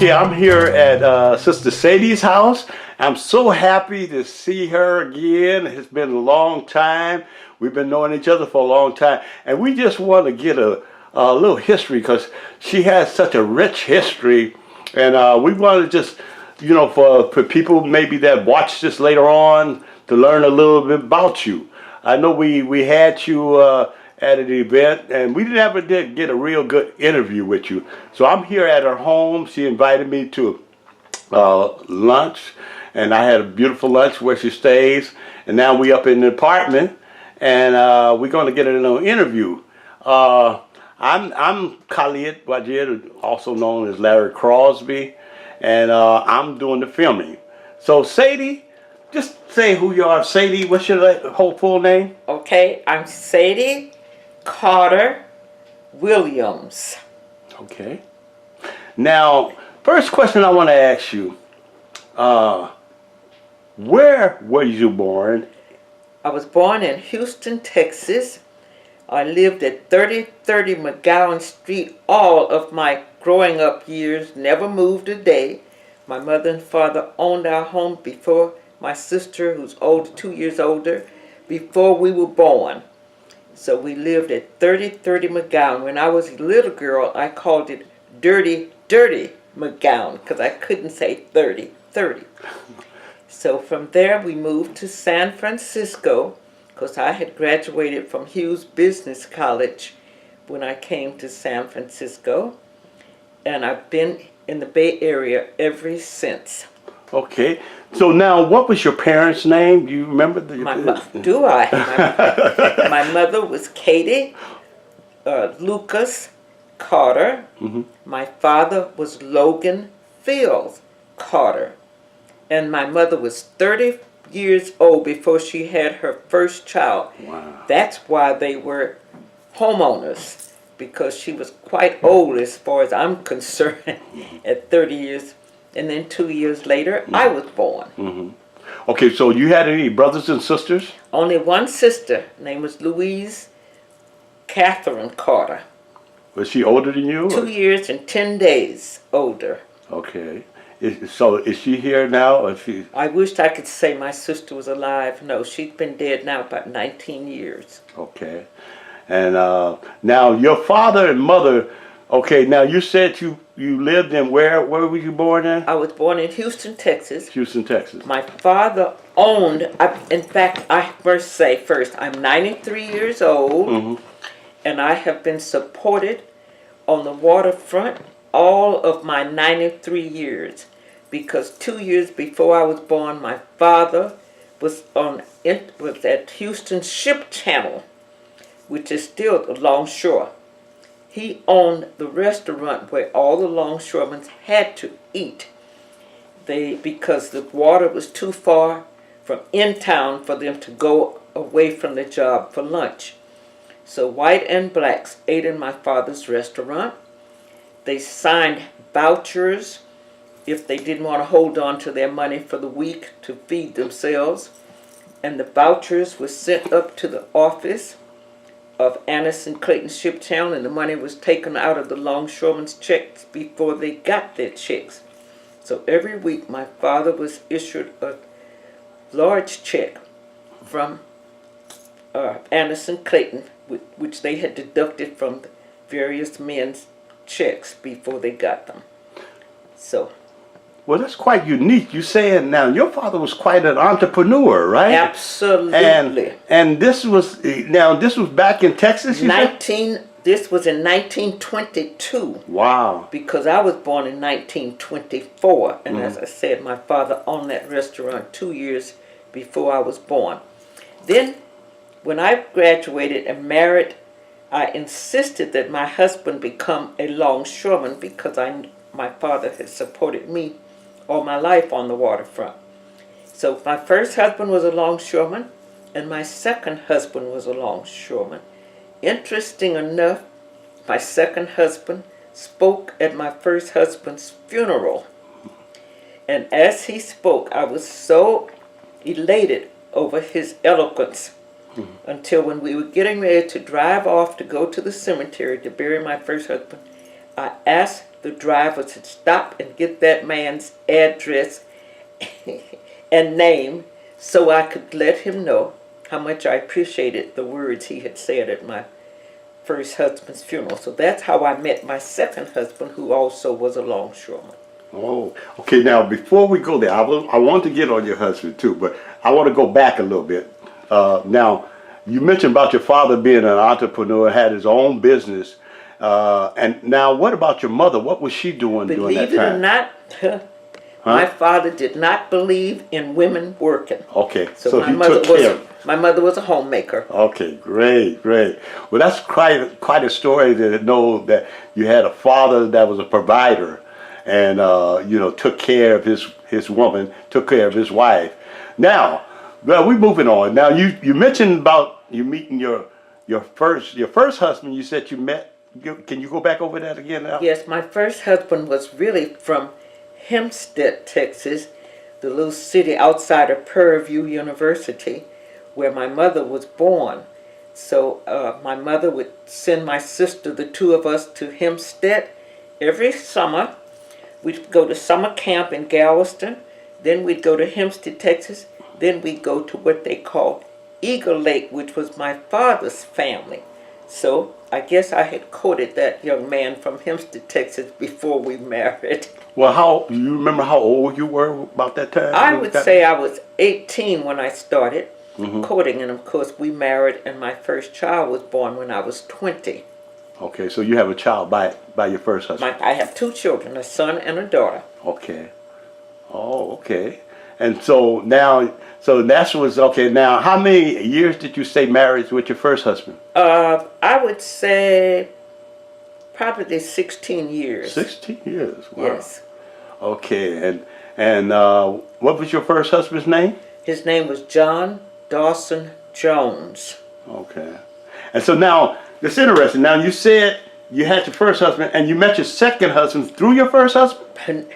Okay, I'm here at Sister Sadie's house. I'm so happy to see her again. It's been a long time. We've been knowing each other for a long time. And we just want to get a little history because she has such a rich history. And we want to just, for people maybe that watch this later on to learn a little bit about you. I know we had you at an event, and we never did get a real good interview with you. So I'm here at her home. She invited me to lunch, and I had a beautiful lunch where she stays. And now we up in the apartment, and we're going to get a little interview. I'm Khalid Wajid, also known as Larry Crosby, and I'm doing the filming. So Sadie, just say who you are. Sadie, what's your whole full name? Okay, I'm Sadie Carter-Williams. Okay. Now, first question I want to ask you, where were you born? I was born in Houston, Texas. I lived at 3030 McGowan Street all of my growing up years, never moved a day. My mother and father owned our home before my sister, who's 2 years older, before we were born. So we lived at 3030 McGowan. When I was a little girl, I called it Dirty McGowan because I couldn't say 3030. So from there we moved to San Francisco because I had graduated from Hughes Business College when I came to San Francisco. And I've been in the Bay Area ever since. Okay. So now, what was your parents' name? Do you remember? My mother was Katie Lucas Carter. Mm-hmm. My father was Logan Fields Carter. And my mother was 30 years old before she had her first child. Wow. That's why they were homeowners, because she was quite old as far as I'm concerned at 30 years. And then 2 years later, I was born. Mm-hmm. Okay, so you had any brothers and sisters? Only one sister. Her name was Louise Catherine Carter. Was she older than you? 2 years and 10 days older. Okay. So is she here now? Or she... I wished I could say my sister was alive. No, she's been dead now about 19 years. Okay. And now your father and mother, okay, now you said you lived in where were you born in? I was born in Houston, Texas. Houston, Texas. My father owned, in fact, I must say first, I'm 93 years old, Mm-hmm. and I have been supported on the waterfront all of my 93 years, because 2 years before I was born, my father was at Houston Ship Channel, which is still the longshore. He owned the restaurant where all the longshoremen had to eat. Because the water was too far from in town for them to go away from the job for lunch. So white and blacks ate in my father's restaurant. They signed vouchers if they didn't want to hold on to their money for the week to feed themselves. And the vouchers were sent up to the office of Anderson Clayton Ship Channel, and the money was taken out of the longshoremen's checks before they got their checks. So every week my father was issued a large check from Anderson Clayton, which they had deducted from the various men's checks before they got them. So. Well, that's quite unique. You saying now your father was quite an entrepreneur, right? Absolutely. And this was back in Texas. This was in 1922. Wow. Because I was born in 1924, and Mm-hmm. as I said, my father owned that restaurant 2 years before I was born. Then, when I graduated and married, I insisted that my husband become a longshoreman because my father had supported me all my life on the waterfront. So my first husband was a longshoreman, and my second husband was a longshoreman. Interesting enough, my second husband spoke at my first husband's funeral. And as he spoke, I was so elated over his eloquence until when we were getting ready to drive off to go to the cemetery to bury my first husband, I asked the driver to stop and get that man's address and name so I could let him know how much I appreciated the words he had said at my first husband's funeral. So that's how I met my second husband, who also was a longshoreman. Oh, okay. Now, before we go there, I want to get on your husband too, but I want to go back a little bit. Now, you mentioned about your father being an entrepreneur, had his own business. And now, what about your mother? What was she doing during that time? Believe it or not, my father did not believe in women working. Okay, So he took care of it. My mother was a homemaker. Okay, great, great. Well, that's quite a story to know that you had a father that was a provider, and took care of his woman, took care of his wife. Now, well, we're moving on. Now, you mentioned about you meeting your first husband. You said you met. Can you go back over that again now? Yes, my first husband was really from Hempstead, Texas, the little city outside of Prairie View University, where my mother was born. So my mother would send my sister, the two of us, to Hempstead every summer. We'd go to summer camp in Galveston, then we'd go to Hempstead, Texas, then we'd go to what they called Eagle Lake, which was my father's family. So I guess I had courted that young man from Hempstead, Texas before we married. Well, you remember how old you were about that time? I would say I was 18 when I started courting, and of course we married, and my first child was born when I was 20. Okay, so you have a child by your first husband. I have two children, a son and a daughter. Okay. Oh, okay. And so now, that was okay. Now, how many years did you stay married with your first husband? I would say probably 16 years. 16 years. Wow. Yes. Okay. And what was your first husband's name? His name was John Dawson Jones. Okay. And so now, it's interesting. Now, you said you had your first husband, and you met your second husband through your first husband?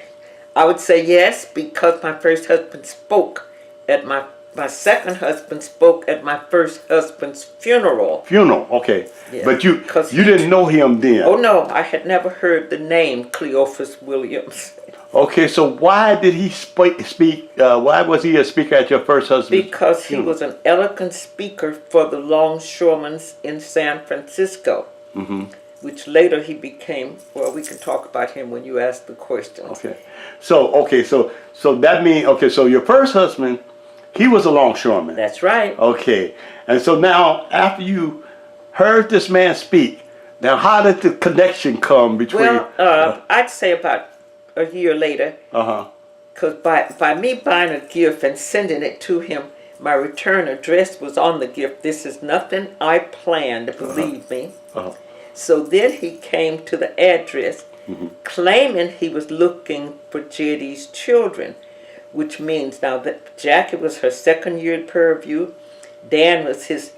I would say yes, because my first husband spoke at my second husband spoke at my first husband's funeral. Funeral, okay. Yeah. But you didn't know him then? Oh no, I had never heard the name Cleophas Williams. Okay, so why did he speak? Why was he a speaker at your first husband's Because he funeral? was an eloquent speaker for the longshoremen in San Francisco. Mm-hmm. Which later he became, well, we can talk about him when you ask the questions. Okay. So that means, so your first husband, he was a longshoreman. That's right. Okay. And so now, after you heard this man speak, now how did the connection come between... Well, I'd say about a year later. Uh-huh. Because by me buying a gift and sending it to him, my return address was on the gift. This is nothing I planned, believe me. Uh-huh. So then he came to the address claiming he was looking for Jetty's children, which means now that Jackie was her second year at Prairie View, Dan was his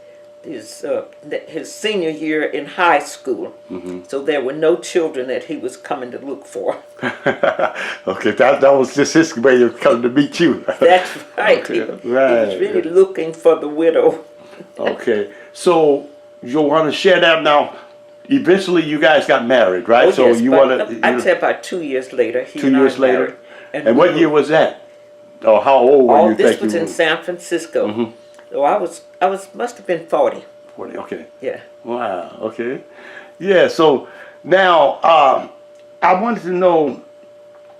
senior year in high school. So there were no children that he was coming to look for. Okay, that was just his way of coming to meet you. That's right. Okay, He right. was really looking for the widow. Okay, so you want to share that now? Eventually, you guys got married, right? Oh, so yes, you but want to? I'd say about 2 years later. 2 years later. And And what year was that? Or how old were all you? this was in San Francisco. So I must have been 40. 40. Okay. Yeah. Wow. Okay. Yeah. So now, I wanted to know,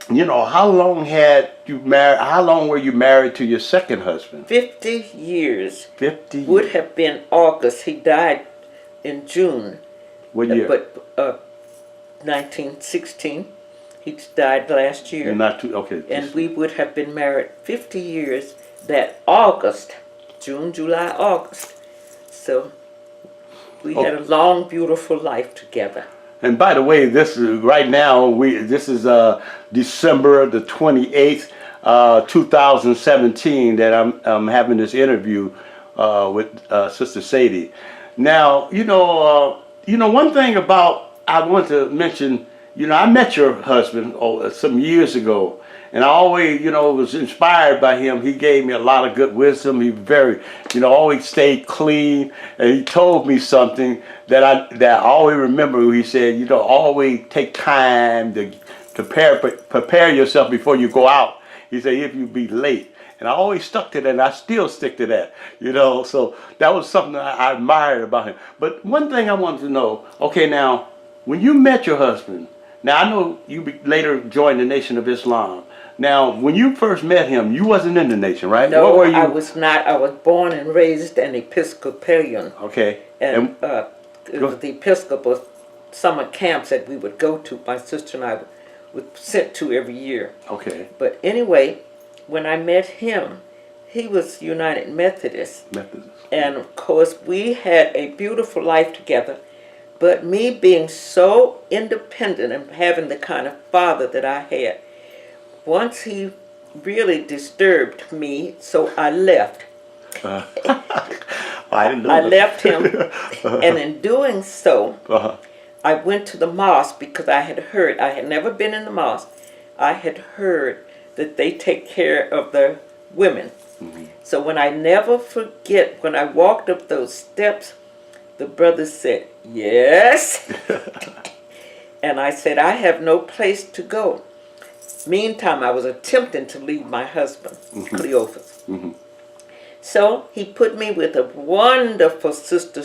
how long had you married? How long were you married to your second husband? 50 years. 50. Would have been August. He died in June. What year? But 1916. He died last year. You're not too okay. And we would have been married 50 years that August. June, July, August. So we had a long, beautiful life together. And by the way, this is right now. This is December the 28th, 2017. That I'm having this interview with Sister Sadie. Now, one thing about I want to mention. I met your husband some years ago, And I always, was inspired by him. He gave me a lot of good wisdom. He very, always stayed clean. And he told me something that I always remember. He said, always take time to prepare yourself before you go out. He said, if you be late. And I always stuck to that, and I still stick to that, So that was something that I admired about him. But one thing I wanted to know, okay, now, when you met your husband, now I know you later joined the Nation of Islam. Now, when you first met him, you wasn't in the nation, right? No, what were you? I was not. I was born and raised an Episcopalian. Okay. And it was the Episcopal summer camps that we would go to. My sister and I were sent to every year. Okay. But anyway, when I met him, he was United Methodist. Methodist. And of course, we had a beautiful life together. But me being so independent and having the kind of father that I had, once he really disturbed me, so I left. I didn't know I that. left him, and in doing so, I went to the mosque because I had never been in the mosque. I had heard that they take care of the women. Mm-hmm. So when I never forget, when I walked up those steps, the brother said, yes. And I said, I have no place to go. Meantime, I was attempting to leave my husband, Cleophas. Mm-hmm. So he put me with a wonderful Sister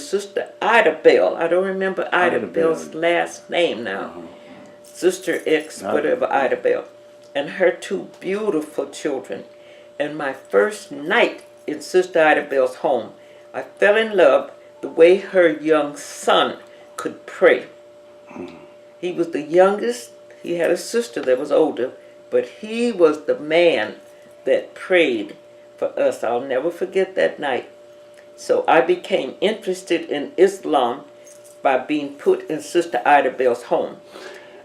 Ida Bell. I don't remember Ida Bell's last name now. Sister X, whatever, Ida Bell. And her two beautiful children. And my first night in Sister Ida Bell's home, I fell in love the way her young son could pray. He was the youngest. He had a sister that was older, but he was the man that prayed for us. I'll never forget that night. So I became interested in Islam by being put in Sister Ida Bell's home.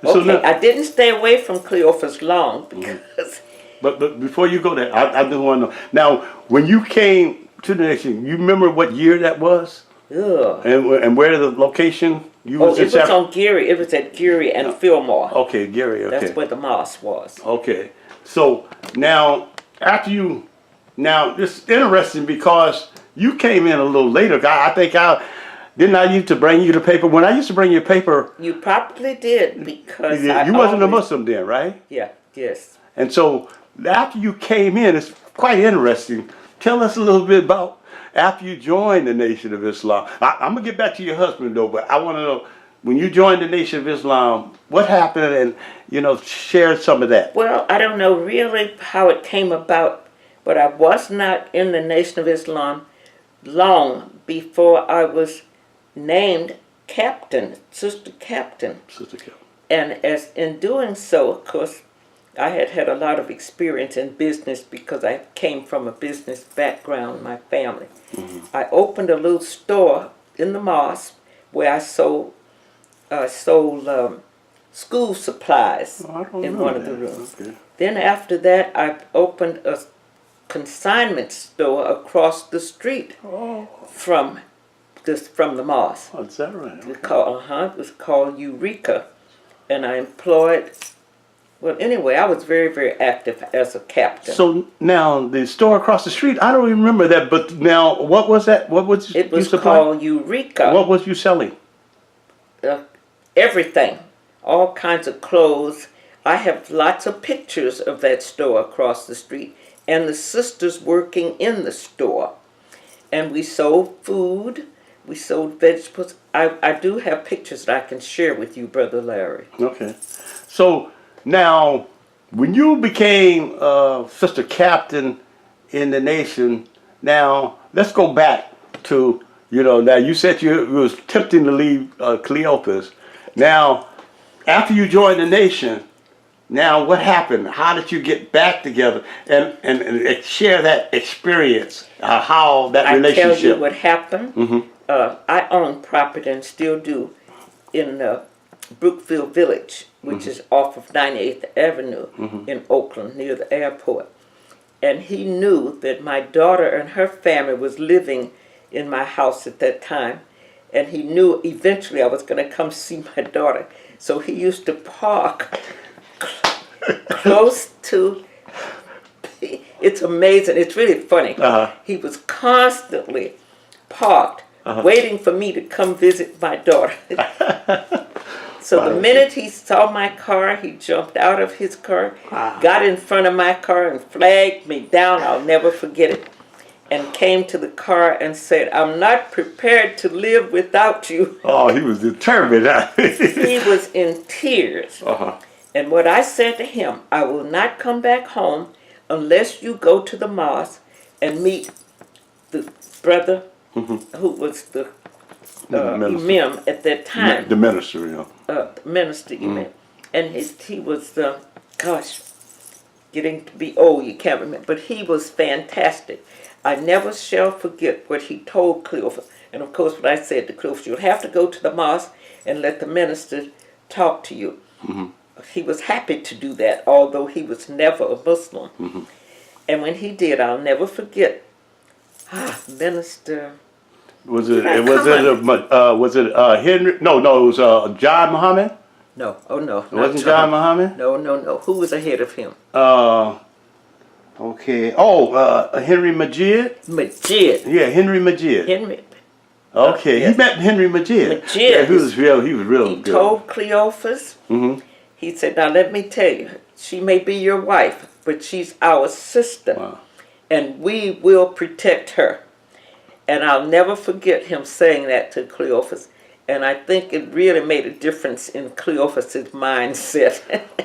So okay, I didn't stay away from Cleophas long because... But before you go there, I just want to know. Now, when you came to the nation, you remember what year that was? Yeah. And where the location? It was on Geary. It was at Geary and Fillmore. Okay, Geary, okay. That's where the mosque was. Okay. So, now, it's interesting because you came in a little later. Didn't I used to bring you the paper? When I used to bring you paper... You probably did because you wasn't a Muslim then, right? Yeah, yes. And so, after you came in, it's quite interesting. Tell us a little bit about after you joined the Nation of Islam. I'm going to get back to your husband, though, but I want to know, when you joined the Nation of Islam, what happened and, share some of that. Well, I don't know really how it came about, but I was not in the Nation of Islam long before I was named captain, Sister Captain. Sister Captain. And as in doing so, of course, I had a lot of experience in business because I came from a business background, my family. Mm-hmm. I opened a little store in the mosque where I sold school supplies in one of the rooms. Okay. Then after that, I opened a consignment store across the street from the mosque. Oh, is that right? Okay. It was called Eureka, and I employed. Well, anyway, I was very, very active as a captain. So now the store across the street, I don't even remember that. But now, what was that? What was it? Was called Eureka. What was you selling? Everything, all kinds of clothes. I have lots of pictures of that store across the street, and the sisters working in the store. And we sold food. We sold vegetables. I do have pictures that I can share with you, Brother Larry. Okay. So now, when you became Sister Captain in the nation, now let's go back to, now you said you was attempting to leave Cleophas. Now, after you joined the nation, now what happened? How did you get back together and share that experience, how that relationship? I tell you what happened. Mm-hmm. I own property and still do in Brookfield Village, which is off of 98th Avenue in Oakland near the airport. And he knew that my daughter and her family was living in my house at that time. And he knew eventually I was going to come see my daughter. So he used to park close to it's amazing. It's really funny. He was constantly parked, waiting for me to come visit my daughter. So the minute he saw my car, he jumped out of his car, got in front of my car and flagged me down. I'll never forget it. And came to the car and said, "I'm not prepared to live without you." Oh, he was determined. He was in tears. And what I said to him, "I will not come back home unless you go to the mosque and meet the brother who was the imam at that time." The minister, Minister imam. And he was, getting to be old, you can't remember. But he was fantastic. I never shall forget what he told Cleophas. And of course, what I said to Cleophas, "You'll have to go to the mosque and let the minister talk to you." He was happy to do that, although he was never a Muslim. And when he did, I'll never forget. Minister. Was it Henry? No, it was John Muhammad. No, oh no. It wasn't John Muhammad? No. Who was ahead of him? Okay. Henry Majid? Majid. Yeah, Henry Majid. Henry. Okay, Yes. he met Henry Majid. Majid. He was real He good. told Cleophas, he said, "Now let me tell you, she may be your wife, but she's our sister, Wow. and we will protect her." And I'll never forget him saying that to Cleophas. And I think it really made a difference in Cleophas's mindset.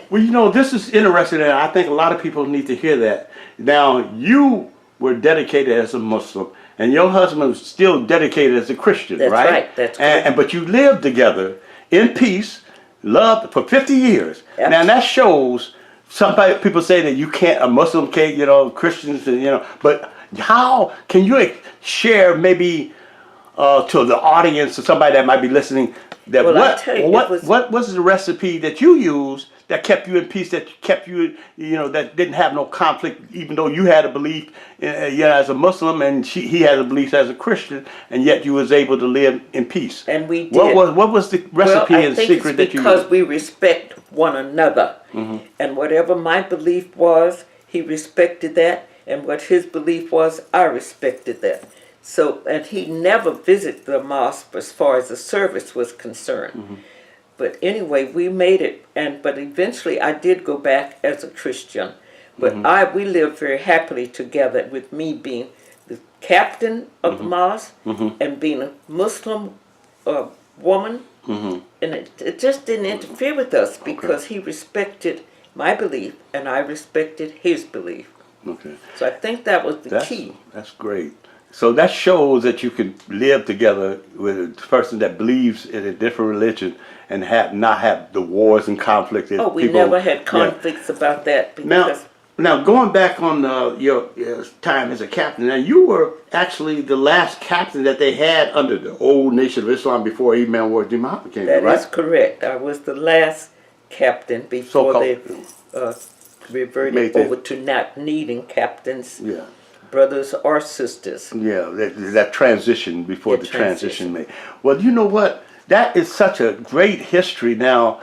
Well, this is interesting, and I think a lot of people need to hear that. Now, you were dedicated as a Muslim, and your husband was still dedicated as a Christian, That's right? right, that's correct. But you lived together in peace, loved for 50 years. Yep. Now, that shows, people say that a Muslim can't, Christians, but how can you share maybe to the audience or somebody that might be listening that what was the recipe that you used that kept you in peace, that kept you, that didn't have no conflict, even though you had a belief as a Muslim and he had a belief as a Christian, and yet you was able to live in peace? And we did. What was the recipe and secret that you used? Because we respect one another. And whatever my belief was, he respected that. And what his belief was, I respected that. So, and he never visited the mosque as far as the service was concerned. But anyway, we made it, but eventually I did go back as a Christian. But we lived very happily together, with me being the captain of the mosque and being a Muslim woman. And it just didn't interfere with us because he respected my belief and I respected his belief. Okay. So I think that was the key. That's great. So that shows that you can live together with a person that believes in a different religion and not have the wars and conflicts. We never had conflicts about that. Because now going back on your time as a captain, now you were actually the last captain that they had under the old Nation of Islam before Imam Ward Muhammad came, right? That is correct. I was the last captain before they reverted over to not needing captains. Yeah. Brothers or sisters. Yeah, that transition before the transition made. Well, you know what? That is such a great history. Now,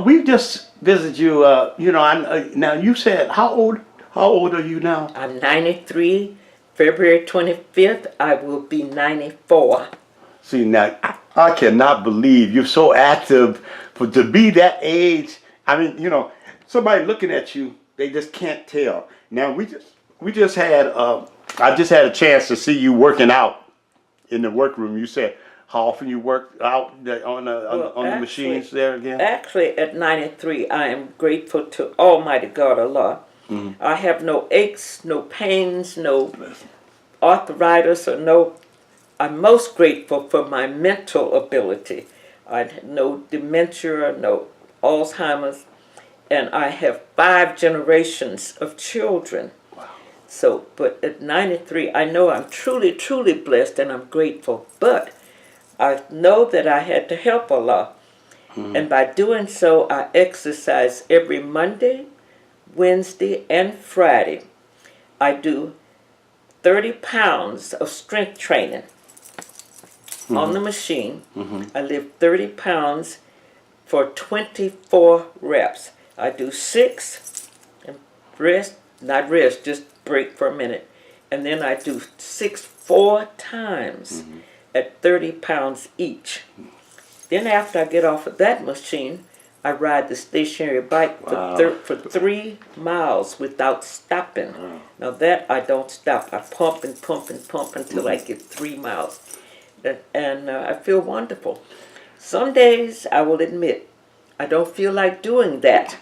we just visited you. Now you said how old are you now? I'm 93. February 25th, I will be 94. See, now I cannot believe you're so active to be that age. I mean, somebody looking at you, they just can't tell. Now we just had, I just had a chance to see you working out in the workroom. You said how often you work out on the machines there again? Actually, at 93, I am grateful to Almighty God Allah. I have no aches, no pains, no arthritis, I'm most grateful for my mental ability. I had no dementia, no Alzheimer's, and I have 5 generations of children. So, but at 93, I know I'm truly, truly blessed and I'm grateful. But I know that I had to help Allah. And by doing so, I exercise every Monday, Wednesday, and Friday. I do 30 pounds of strength training on the machine. I lift 30 pounds for 24 reps. I do 6 not rest, just break for a minute. And then I do 4 times at 30 pounds each. Then after I get off of that machine, I ride the stationary bike for 3 miles without stopping. Now that I don't stop. I pump and pump and pump until I get 3 miles. And I feel wonderful. Some days, I will admit, I don't feel like doing that.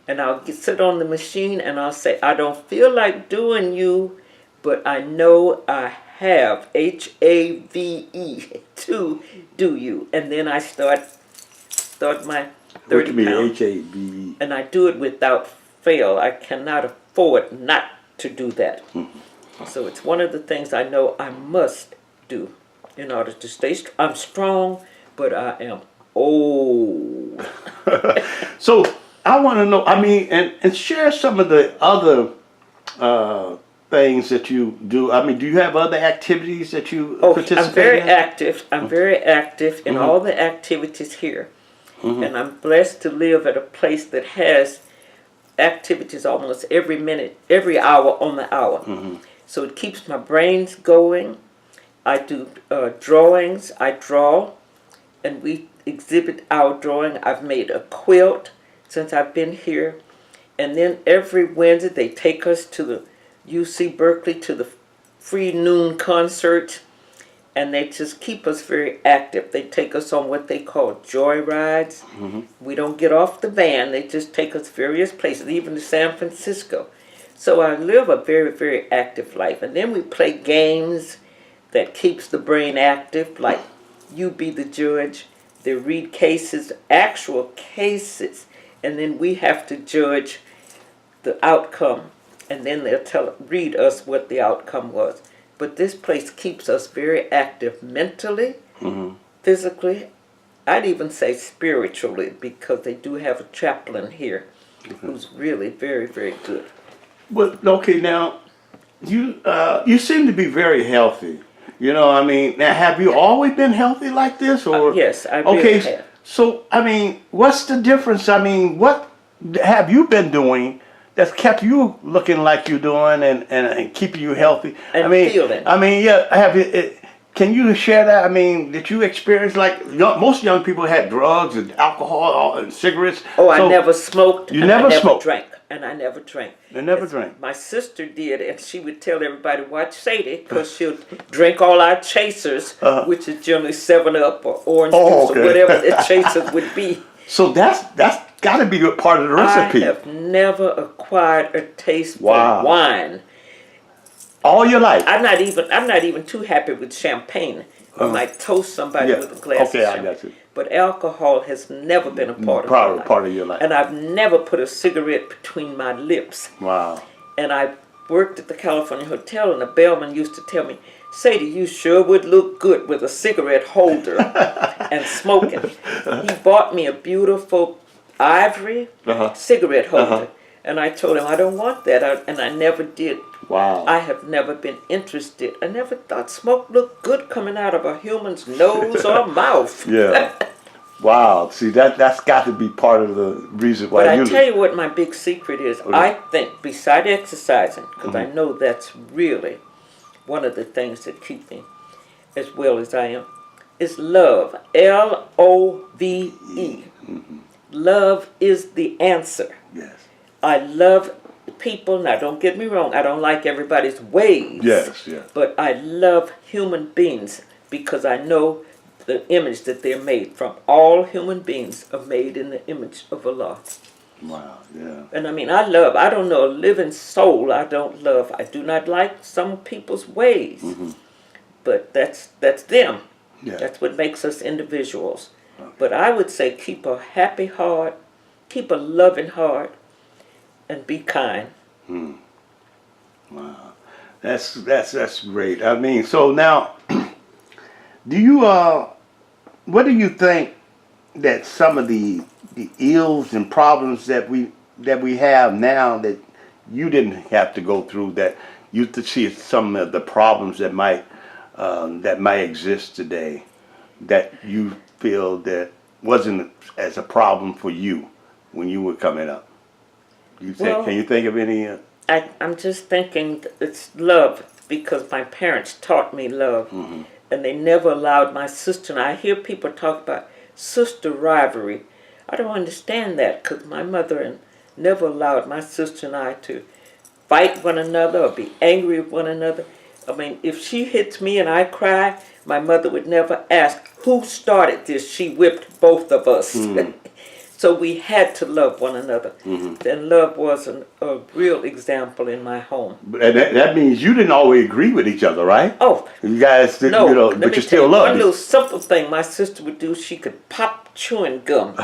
And I'll sit on the machine and I'll say, I don't feel like doing you, but I know I have, HAVE, to do you. And then I start my 30 pounds. HAVE? And I do it without fail. I cannot afford not to do that. So it's one of the things I know I must do in order to stay strong. I'm strong, but I am old. So I want to know, I mean, and share some of the other things that you do. I mean, do you have other activities that you participate in? I'm very active. I'm very active in all the activities here. And I'm blessed to live at a place that has activities almost every minute, every hour on the hour. So it keeps my brains going. I do drawings. I draw, and we exhibit our drawing. I've made a quilt since I've been here. And then every Wednesday they take us to the UC Berkeley to the free noon concert, and they just keep us very active. They take us on what they call joy rides. We don't get off the van. They just take us various places, even to San Francisco. So I live a very, very active life. And then we play games that keeps the brain active, like You Be the Judge. They read cases, actual cases, and then we have to judge the outcome, and then they'll read us what the outcome was. But this place keeps us very active mentally, physically, I'd even say spiritually, because they do have a chaplain here who's really very, very good. Well, okay, now, you seem to be very healthy. You know, I mean, now have you always been healthy like this, or? Yes, I really have. So, I mean, what's the difference? I mean, what have you been doing that's kept you looking like you're doing and keeping you healthy? And feeling. I mean, yeah, have you? Can you share that? I mean, did you experience like most young people had drugs and alcohol and cigarettes? Oh, I never smoked. You never smoked. Drank. And I never drank. I never drank. My sister did, and she would tell everybody, watch Sadie, because she'll drink all our chasers, which is generally 7-Up or orange juice or whatever the chasers would be. So that's got to be a part of the recipe. I have never acquired a taste for wine. All your life? I'm not even too happy with champagne. I might toast somebody with a glass of champagne. I got you. But alcohol has never been a part of my life. Part of your life. And I've never put a cigarette between my lips. Wow. And I worked at the California Hotel, and the bellman used to tell me, Sadie, you sure would look good with a cigarette holder and smoking. He bought me a beautiful ivory cigarette holder. And I told him, I don't want that. And I never did. Wow. I have never been interested. I never thought smoke looked good coming out of a human's nose or mouth. Yeah. Wow. See, that's got to be part of the reason why But I tell you what my big secret is. Okay. I think, beside exercising, because I know that's really one of the things that keep me as well as I am, is love. Love. Love is the answer. Yes. I love people. Now, don't get me wrong. I don't like everybody's ways. Yes, yes. But I love human beings because I know the image that they're made from. All human beings are made in the image of Allah. Wow, yeah. And I mean, I don't know a living soul I don't love. I do not like some people's ways. But that's them. Yeah. That's what makes us individuals. Okay. But I would say keep a happy heart, keep a loving heart, and be kind. Wow, that's great. I mean, so now, do you what do you think that some of the ills and problems that we have now that you didn't have to go through, that you to see some of the problems that might exist today, that you feel that wasn't as a problem for you when you were coming up? Well, Can you think of any? I'm just thinking it's love because my parents taught me love, and they never allowed my sister and I hear people talk about sister rivalry. I don't understand that because my mother never allowed my sister and I to fight one another or be angry with one another. I mean, if she hits me and I cry, my mother would never ask who started this. She whipped both of us. So we had to love one another. And love was a real example in my home. And that means you didn't always agree with each other, right? Oh, You guys, no, you know, let but me you tell still you, one love little it. simple thing my sister would do, she could pop chewing gum.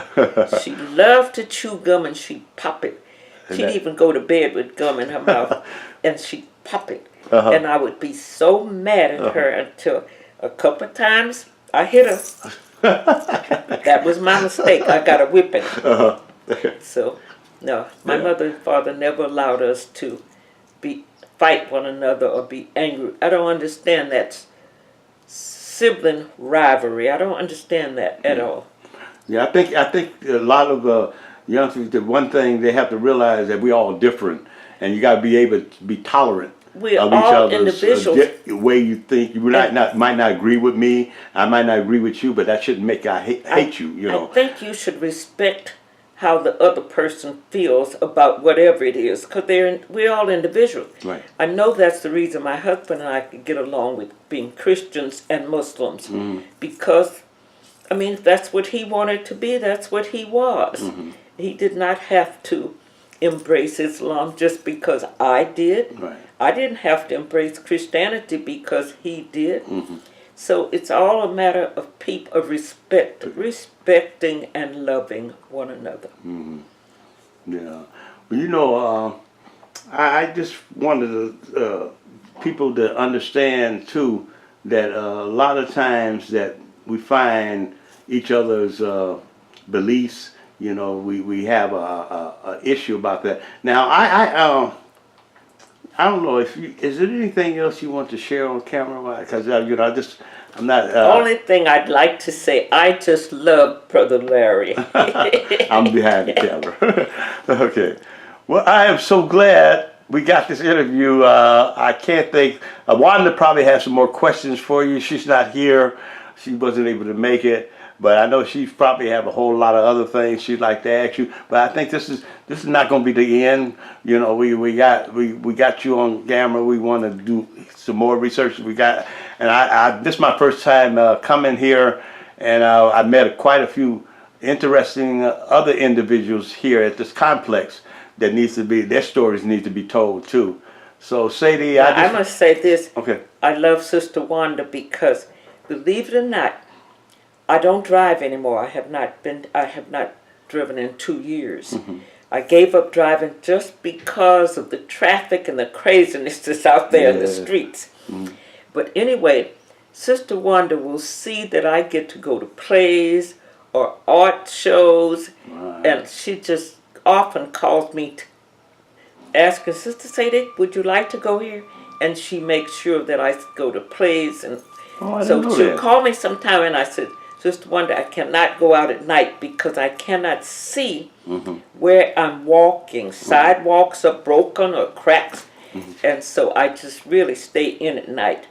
She loved to chew gum and she'd pop it. She'd even go to bed with gum in her mouth and she'd pop it. And I would be so mad at her until a couple of times I hit her. That was my mistake. I got a whipping. So, no, my mother and father never allowed us to fight one another or be angry. I don't understand that sibling rivalry. I don't understand that at all. Yeah, I think a lot of youngsters, the one thing they have to realize that we're all different, and you got to be able to be tolerant We're of each all other's individuals. way you think. You might not agree with me. I might not agree with you, but that shouldn't make I hate you. You know. I think you should respect how the other person feels about whatever it is, because we're all individuals. Right. I know that's the reason my husband and I could get along with being Christians and Muslims, because, I mean, if that's what he wanted to be, that's what he was. He did not have to embrace Islam just because I did. Right. I didn't have to embrace Christianity because he did. So it's all a matter of respecting and loving one another. Yeah. Well, you know, I just wanted people to understand too that a lot of times that we find each other's beliefs. You know, we have a issue about that. Now, I don't know if is there anything else you want to share on camera? Because you know, I'm not. Only thing I'd like to say, I just love Brother Larry. I'm behind the camera. Okay. Well, I am so glad we got this interview. I can't think. Wanda probably has some more questions for you. She's not here. She wasn't able to make it. But I know she probably have a whole lot of other things she'd like to ask you. But I think this is not going to be the end. You know, we got you on camera. We want to do some more research. This is my first time coming here, and I met quite a few interesting other individuals here at this complex that their stories need to be told too. So Sadie, I must say this. Okay. I love Sister Wanda because, believe it or not, I don't drive anymore. I have not driven in 2 years. I gave up driving just because of the traffic and the craziness that's out there in the streets. But anyway, Sister Wanda will see that I get to go to plays or art shows, and she just often calls me asking, Sister Sadie, would you like to go here? And she makes sure that I go to plays. And so she'll call me sometime, and I said, Sister Wanda, I cannot go out at night because I cannot see where I'm walking. Sidewalks are broken or cracks, and so I just really stay in at night.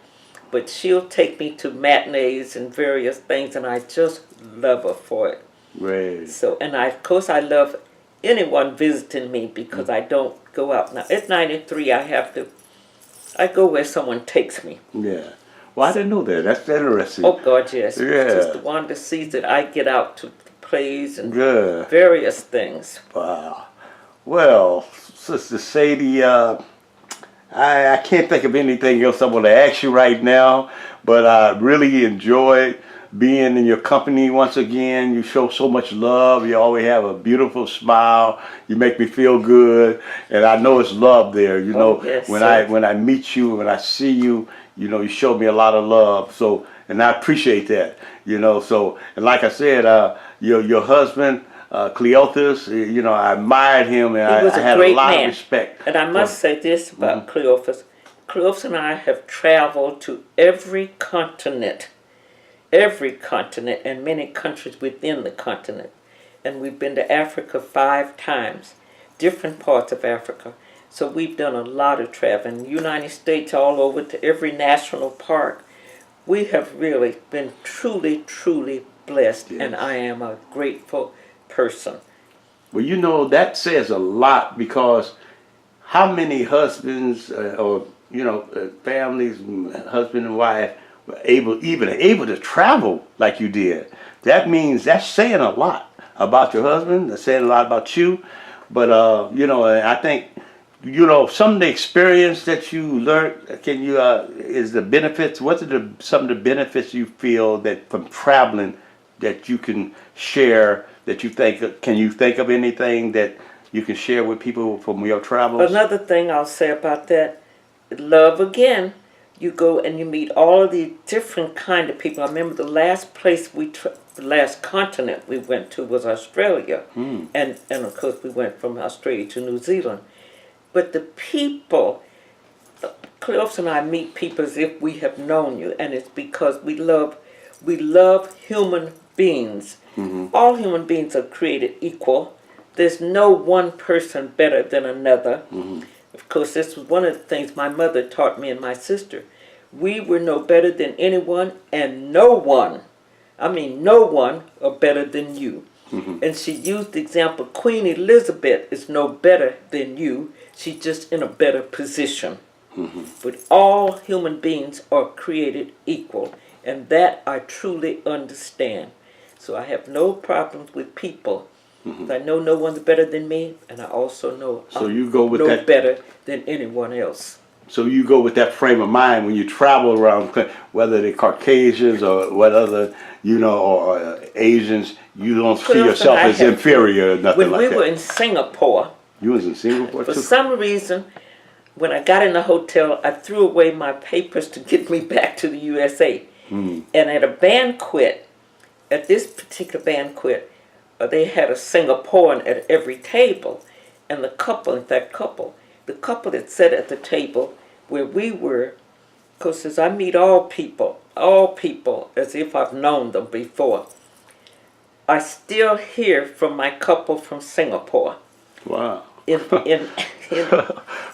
But she'll take me to matinees and various things, and I just love her for it. Right. So, and of course I love anyone visiting me because I don't go out. Now, at 93, I go where someone takes me. Yeah. Well, I didn't know that. That's interesting. Oh, God, yes. Yeah. Sister Wanda sees that I get out to plays and Yeah. various things. Wow. Well, Sister Sadie, I can't think of anything else I want to ask you right now, but I really enjoyed being in your company once again. You show so much love. You always have a beautiful smile. You make me feel good, and I know it's love there. You know, yes, when sir. I meet you, when I see you, you know, you show me a lot of love. So, and I appreciate that. You know, so, and like I said, your husband, Cleophas, you know, I admired him, and I had a lot of respect. And I must say this about Cleophas. Cleophas and I have traveled to every continent, and many countries within the continent. And we've been to Africa 5 times. different parts of Africa. So we've done a lot of traveling. United States all over to every national park. We have really been truly, truly blessed, Yes. and I am a grateful person. Well, you know, that says a lot, because how many husbands or families, husband and wife, were able to travel like you did? That means that's saying a lot about your husband. That's saying a lot about you. But I think some of the experience that you learned. Can you is the benefits? What are some of the benefits you feel that from traveling that you can share? That you think, can you think of anything that you can share with people from your travels? Another thing I'll say about that, love again. You go and you meet all of these different kind of people. I remember the last place the last continent we went to was Australia, and of course we went from Australia to New Zealand. But the people, Cliff and I meet people as if we have known you, and it's because we love human beings. All human beings are created equal. There's no one person better than another. Of course, this was one of the things my mother taught me and my sister. We were no better than anyone, and no one, I mean no one, are better than you. And she used the example, Queen Elizabeth is no better than you. She's just in a better position. But all human beings are created equal, and that I truly understand. So I have no problems with people. I know no one's better than me, and I also know you go with no that better than anyone else. So you go with that frame of mind when you travel around, whether they're Caucasians or what other, or Asians. You don't see yourself as inferior or nothing when like we that. were in Singapore, You was in Singapore for too? some reason, when I got in the hotel, I threw away my papers to get me back to the USA. And at a banquet, at this particular banquet, they had a Singaporean at every table. And the couple that sat at the table where we were, because as I meet all people as if I've known them before, I still hear from my couple from Singapore. Wow. in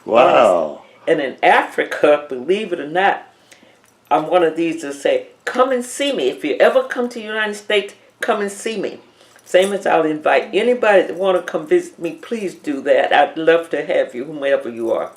Wow. And in Africa, believe it or not, I'm one of these that say, come and see me. If you ever come to the United States, come and see me. Same as I'll invite anybody that want to come visit me, please do that. I'd love to have you, whomever you are.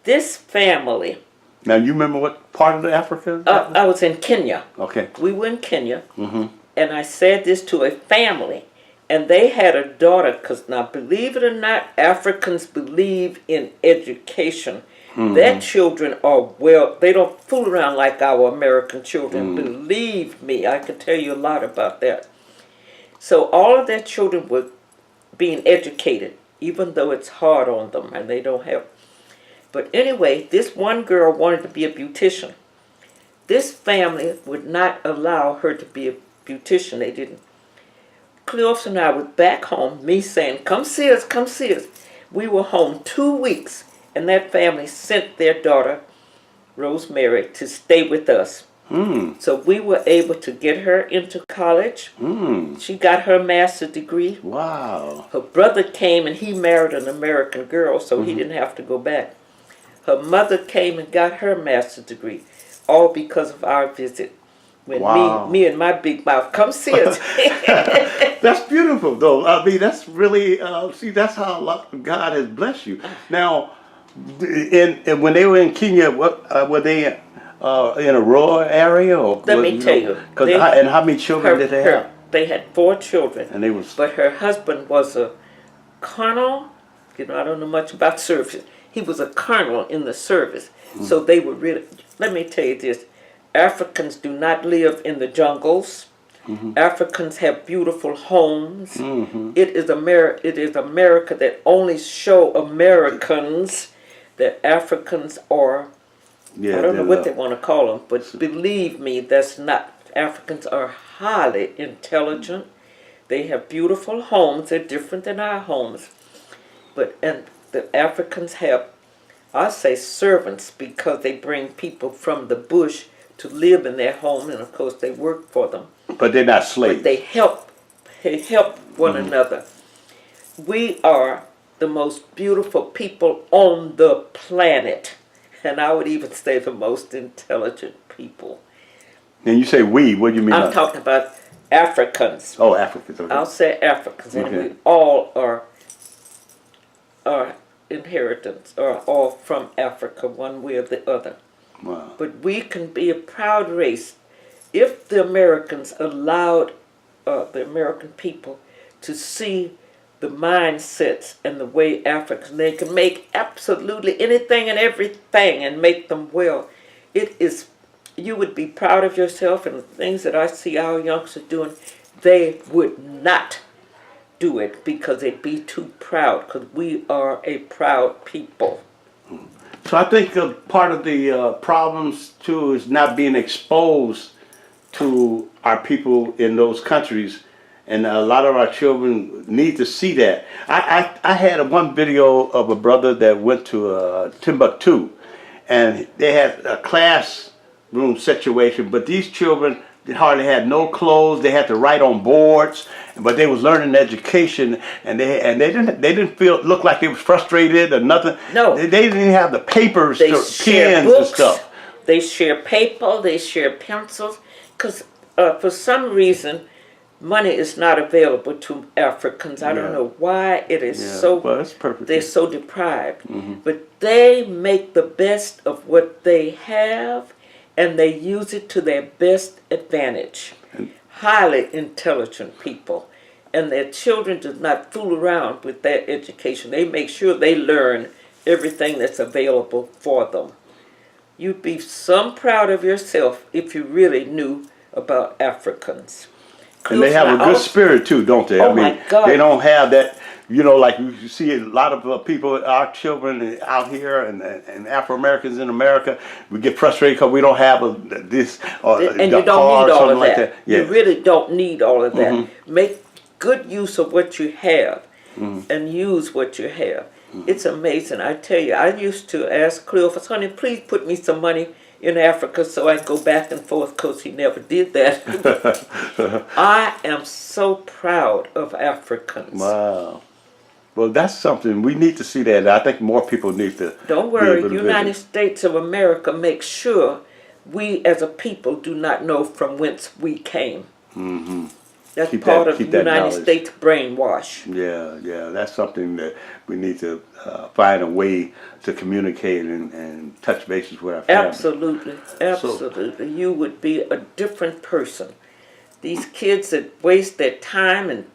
This family. Now, you remember what part of Africa? I was in Kenya. Okay. We were in Kenya. And I said this to a family. And they had a daughter, because now, believe it or not, Africans believe in education. Their children are they don't fool around like our American children. Believe me, I can tell you a lot about that. So all of their children were being educated, even though it's hard on them and they don't have. But anyway, this one girl wanted to be a beautician. This family would not allow her to be a beautician. They didn't. Cleophas and I were back home, me saying, come see us, come see us. We were home 2 weeks, and that family sent their daughter, Rosemary, to stay with us. So we were able to get her into college. She got her master's degree. Wow. Her brother came and he married an American girl, so he didn't have to go back. Her mother came and got her master's degree, all because of our visit. When me and my big mouth, come see us. That's beautiful, though. I mean, that's really, that's how God has blessed you. Now, and when they were in Kenya, what were they in a rural area? Or Let me tell you. And how many children did they have? They had 4 children. And they was. But her husband was a colonel. I don't know much about service. He was a colonel in the service. So they were really, let me tell you this. Africans do not live in the jungles. Africans have beautiful homes. It is America that only show Americans that Africans are, I don't know what they want to call them, but believe me, that's not. Africans are highly intelligent. They have beautiful homes. They're different than our homes. And the Africans have, I say servants, because they bring people from the bush to live in their home, and of course they work for them. But they're not slaves. But they help one another. We are the most beautiful people on the planet. And I would even say the most intelligent people. And you say we, what do you mean? I'm talking about Africans. Oh, Africans. Okay. I'll say Africans, and Okay. we all are inheritance, are all from Africa, one way or the other. Wow. But we can be a proud race if the Americans allowed the American people to see the mindsets and the way Africans, they can make absolutely anything and everything and make them well. It is, you would be proud of yourself, and the things that I see our youngsters doing, they would not do it because they'd be too proud, because we are a proud people. So I think part of the problems too is not being exposed to our people in those countries, and a lot of our children need to see that. I had one video of a brother that went to Timbuktu, and they had a classroom situation, but these children hardly had no clothes. They had to write on boards, but they was learning education, and they didn't look like they was frustrated or nothing. No, they didn't even have the papers, they pens share books, and stuff. They share paper, they share pencils, because for some reason money is not available to Africans. I don't know why it is so. Well, it's perfect. They're so deprived, but they make the best of what they have, and they use it to their best advantage. Highly intelligent people. And their children do not fool around with their education. They make sure they learn everything that's available for them. You'd be some proud of yourself if you really knew about Africans. And they have a good spirit too, don't they? Oh, I mean, my God. they don't have that, you know, like you see a lot of people, our children out here and Afro-Americans in America, we get frustrated because we don't have this or And the you don't car need or all something of like that. that. Yeah. You really don't need all of that. Make good use of what you have and use what you have. It's amazing. I tell you, I used to ask Cleophas, honey, please put me some money in Africa so I can go back and forth, because he never did that. I am so proud of Africans. Wow. Well, that's something, we need to see that. I think more people need to. Don't worry, United States of America makes sure we as a people do not know from whence we came. That's part of the United States brainwash. Yeah, that's something that we need to find a way to communicate and touch bases with our family. Absolutely. You would be a different person. These kids that waste their time and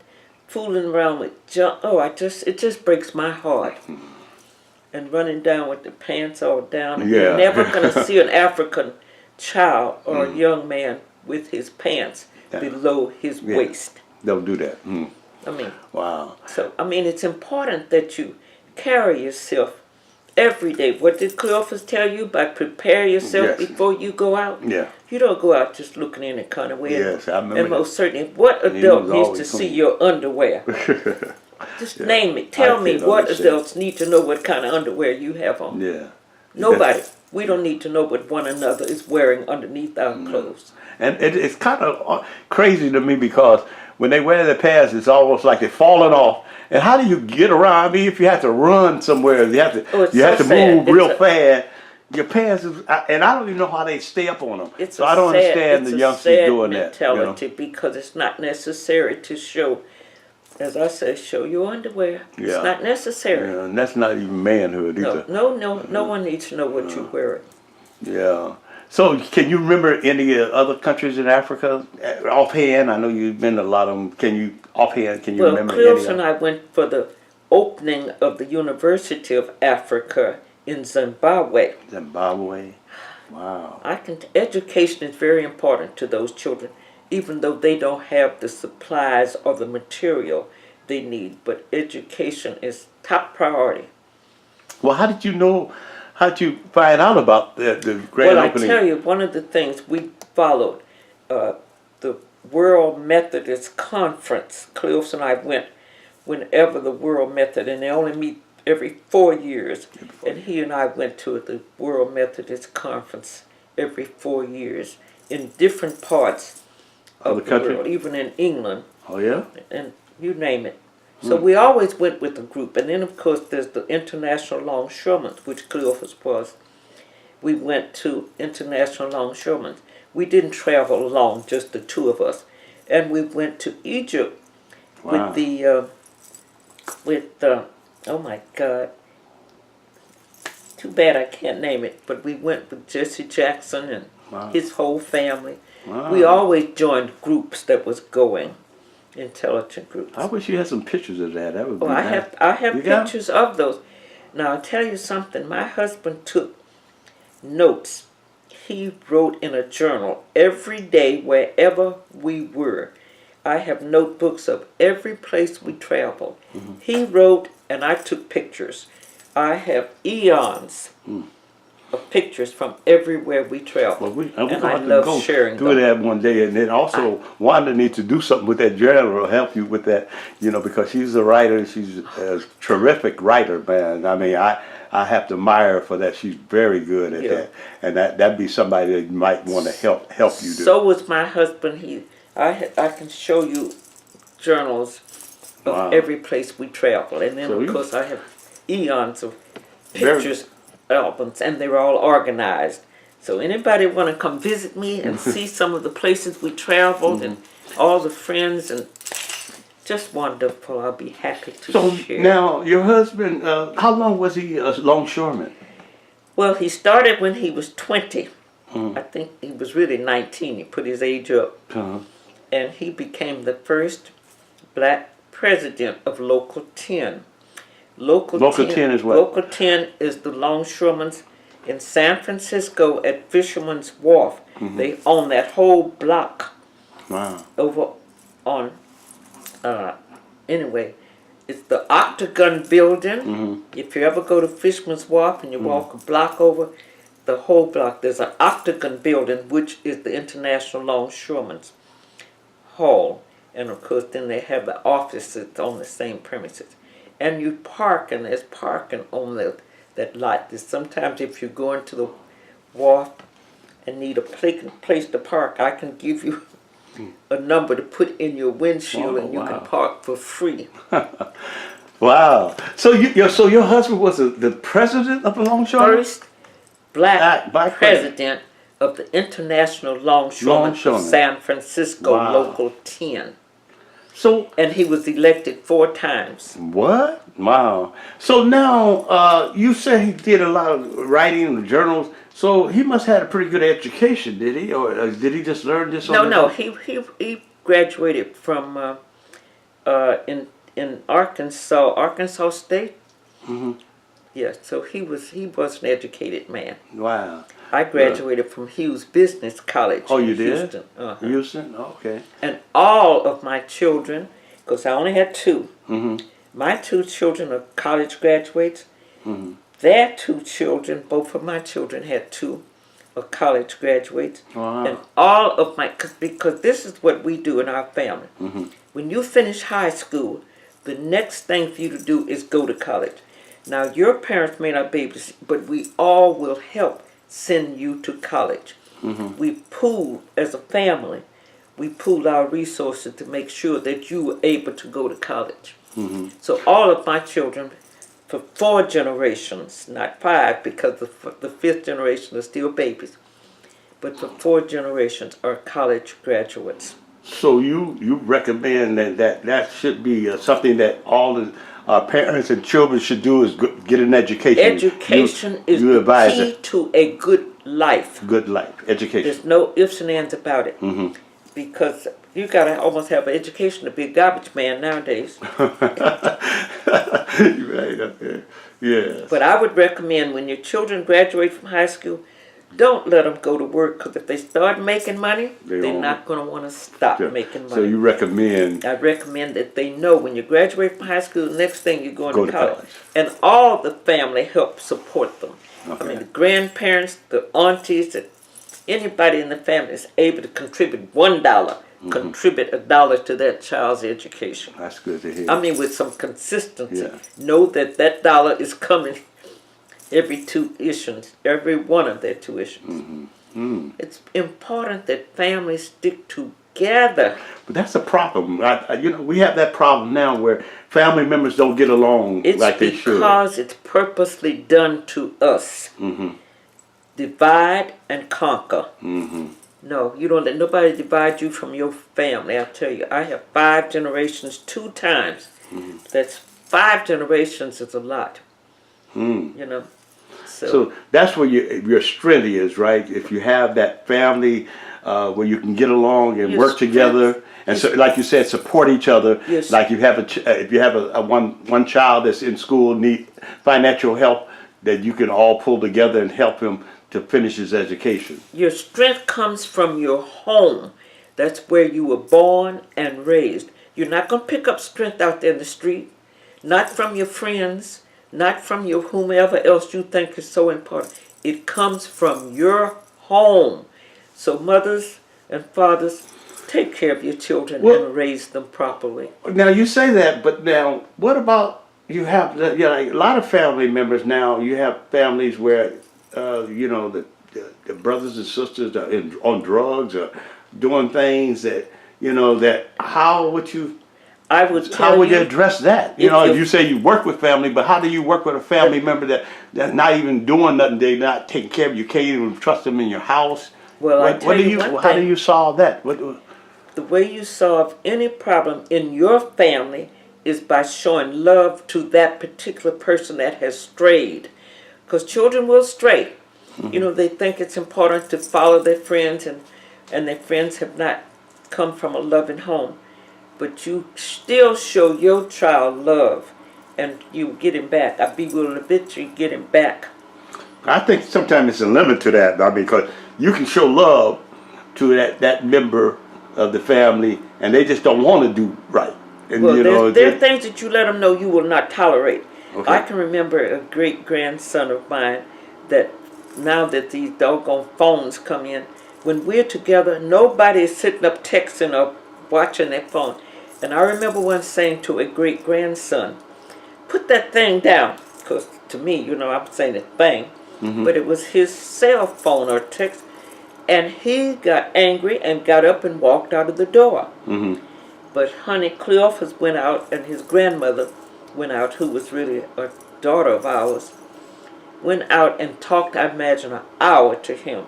fooling around with junk, it just breaks my heart. And running down with the pants all down. Yeah. You're never going to see an African child or a young man with his pants below his waist. Don't do that. I mean, wow. So, I mean, it's important that you carry yourself every day. What did Cleophas tell you? By prepare yourself before you go out? Yeah. You don't go out just looking any kind of way. Yes, I remember. And most certainly, what adult needs to see your underwear? Just name it. Tell me what adults need to know what kind of underwear you have on. Yeah. Nobody. We don't need to know what one another is wearing underneath our clothes. And it's kind of crazy to me because when they wear their pants, it's almost like they're falling off. And how do you get around? I mean, if you have to run somewhere, you have to move real fast. Your pants, and I don't even know how they stay up on them. So I don't understand the youngsters doing that. Mentality, because it's not necessary to show, as I say, show your underwear. Yeah. It's not necessary. Yeah, and that's not even manhood either. No one needs to know what you're wearing. Yeah. So can you remember any other countries in Africa offhand? I know you've been to a lot of them. Can you remember any? Well, and I went for the opening of the University of Africa in Zimbabwe. Zimbabwe? Wow. Education is very important to those children, even though they don't have the supplies or the material they need. But education is top priority. Well, how did you find out about the grand opening? Well, I tell you, one of the things we followed, the World Methodist Conference. Cleophas and I went whenever the World Methodist, and they only meet every 4 years. And he and I went to the World Methodist Conference every 4 years in different parts of the country? world, even in England. Oh, yeah? And you name it. So we always went with a group. And then, of course, there's the International Longshoremen, which Cleophas was. We went to International Longshoremen. We didn't travel alone, just the two of us. And we went to Egypt with oh my God, too bad I can't name it, but we went with Jesse Jackson and his whole family. We always joined groups that was going, intelligent groups. I wish you had some pictures of that. That would be nice. I have pictures of those. Now, I'll tell you something. My husband took notes. He wrote in a journal every day wherever we were. I have notebooks of every place we traveled. He wrote and I took pictures. I have eons of pictures from everywhere we traveled. Well, and I love sharing them. Do that one day. And then also, Wanda needs to do something with that journal to help you with that, because she's a writer. She's a terrific writer, man. I mean, I have to admire her for that. She's very good at that. And that'd be somebody that you might want to help you do. So was my husband. I can show you journals of every place we traveled. And then, of course, I have eons of pictures, albums, and they're all organized. So anybody want to come visit me and see some of the places we traveled and all the friends, and just wonderful. I'll be happy to share. Now, your husband, how long was he a longshoreman? Well, he started when he was 20. I think he was really 19. He put his age up. And he became the first black president of Local 10. Local 10 is what? Local 10 is the longshoremen in San Francisco at Fisherman's Wharf. They own that whole block. Over on, anyway, it's the Octagon Building. If you ever go to Fisherman's Wharf and you walk a block over, the whole block, there's an Octagon Building, which is the International Longshoremen's Hall. And of course, then they have the offices on the same premises. And you park, and there's parking on that lot. Sometimes if you go into the wharf and need a place to park, I can give you a number to put in your windshield, and you can park for free. Wow! So your husband was the president of the longshoremen? First black president of the International Longshoremen of San Francisco, Local 10. And he was elected 4 times. What? Wow. So now, you say he did a lot of writing in the journals. So he must have had a pretty good education, did he? Or did he just learn this on his own? He graduated from in Arkansas State. Yeah, so he was an educated man. Wow. I graduated from Hughes Business College. Oh, you did? Houston. Houston? Okay. And all of my children, because I only had 2, my 2 children are college graduates. Their 2 children, both of my children had 2 are college graduates. And all of my, because this is what we do in our family. When you finish high school, the next thing for you to do is go to college. Now, your parents may not be able to see, but we all will help send you to college. We pool as a family. We pool our resources to make sure that you were able to go to college. So all of my children, for 4 generations, not 5, because the 5th generation are still babies, but for 4 generations are college graduates. So you recommend that should be something that all the parents and children should do, is get an education. Education is the key to a good life. Good life, education. There's no ifs and ands about it. Because you gotta almost have an education to be a garbage man nowadays. Right up there. Yes. But I would recommend when your children graduate from high school, don't let them go to work, because if they start making money, they're not going to want to stop making money. So you recommend? I recommend that they know when you graduate from high school, the next thing you're going to college. And all the family help support them. I mean, the grandparents, the aunties, anybody in the family is able to contribute $1. Contribute $1 to that child's education. That's good to hear. I mean, with some consistency. Know that $1 is coming every tuitions, every one of their tuitions. It's important that families stick to together. But that's a problem. We have that problem now where family members don't get along like they should. It's because it's purposely done to us. Divide and conquer. No, you don't let nobody divide you from your family. I'll tell you, I have 5 generations 2 times. That's 5 generations is a lot. You know. So that's where your strength is, right? If you have that family where you can get along and work together, and so, like you said, support each other. Yes. Like if you have a one child that's in school need financial help, that you can all pull together and help him to finish his education. Your strength comes from your home. That's where you were born and raised. You're not going to pick up strength out there in the street, not from your friends, not from your whomever else you think is so important. It comes from your home. So mothers and fathers, take care of your children and raise them properly. Now you say that, but now what about you have like a lot of family members now? You have families where the brothers and sisters are on drugs or doing things that how would you address that? You say you work with family, but how do you work with a family member that's not even doing nothing? They're not taking care of you. Can't even trust them in your house. Well, how do you solve that? The way you solve any problem in your family is by showing love to that particular person that has strayed. Because children will stray. They think it's important to follow their friends, and their friends have not come from a loving home. But you still show your child love, and you get him back. I be willing to bet you get him back. I think sometimes it's a limit to that, because you can show love to that member of the family, and they just don't want to do right. And there are things that you let them know you will not tolerate. Okay. I can remember a great-grandson of mine that now that these doggone phones come in, when we're together, nobody is sitting up texting or watching their phone. And I remember once saying to a great-grandson, put that thing down. Because to me, I'm saying a thing. But it was his cell phone or text. And he got angry and got up and walked out of the door. But honey, Cleophas went out, and his grandmother went out, who was really a daughter of ours, went out and talked, I imagine, an hour to him.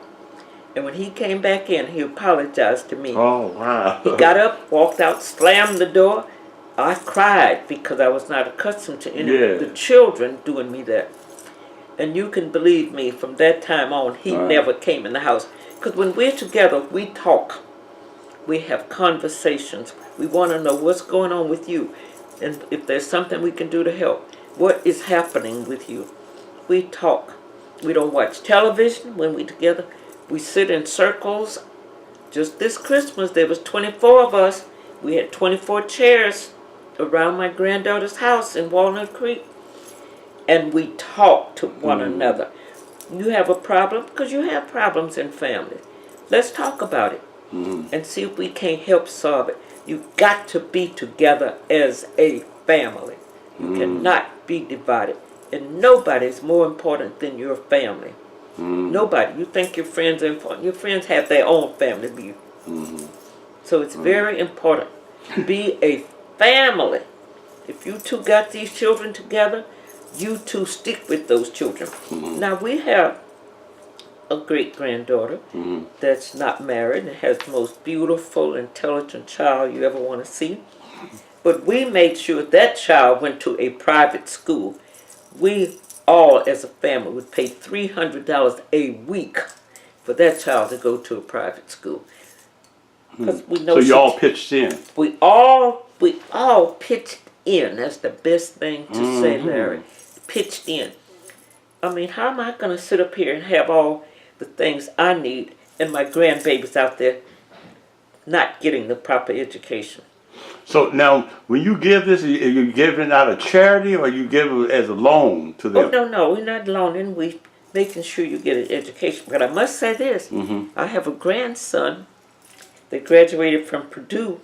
And when he came back in, he apologized to me. Oh, wow. He got up, walked out, slammed the door. I cried because I was not accustomed to any of the children doing me that. And you can believe me, from that time on, he never came in the house. Because when we're together, we talk. We have conversations. We want to know what's going on with you. And if there's something we can do to help. What is happening with you? We talk. We don't watch television when we're together. We sit in circles. Just this Christmas, there was 24 of us. We had 24 chairs around my granddaughter's house in Walnut Creek. And we talk to one another. You have a problem? Because you have problems in families. Let's talk about it and see if we can't help solve it. You've got to be together as a family. You cannot be divided. And nobody is more important than your family. Nobody. You think your friends are important. Your friends have their own family view. So it's very important to be a family. If you two got these children together, you two stick with those children. Now we have a great-granddaughter that's not married and has the most beautiful, intelligent child you ever want to see. But we made sure that child went to a private school. We all, as a family, would pay $300 a week for that child to go to a private school. We know so you all pitched in. We all pitched in. That's the best thing to say, Larry. Pitched in. I mean, how am I going to sit up here and have all the things I need and my grandbabies out there not getting the proper education? So now, when you give this, are you giving out a charity or you give it as a loan to them? Oh, no, we're not loaning. We're making sure you get an education. But I must say this. I have a grandson that graduated from Purdue,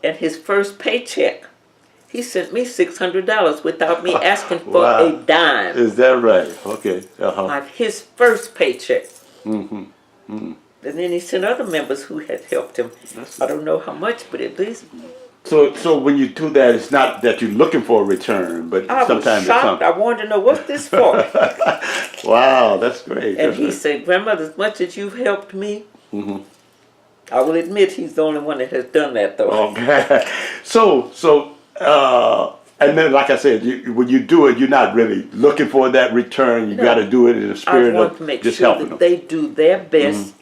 and his first paycheck, he sent me $600 without me asking for a dime. Is that right? Okay. His first paycheck. And then he sent other members who had helped him. I don't know how much, but at least. So when you do that, it's not that you're looking for a return, but I was sometimes shocked. I wanted to know, what's this for? Wow, that's great. And That's he great. said, Grandmother, as much as you've helped me, I will admit he's the only one that has done that, though. Okay. And then, like I said, when you do it, you're not really looking for that return. You No. got to do it in the I spirit want to of make just sure helping that them. they do their best.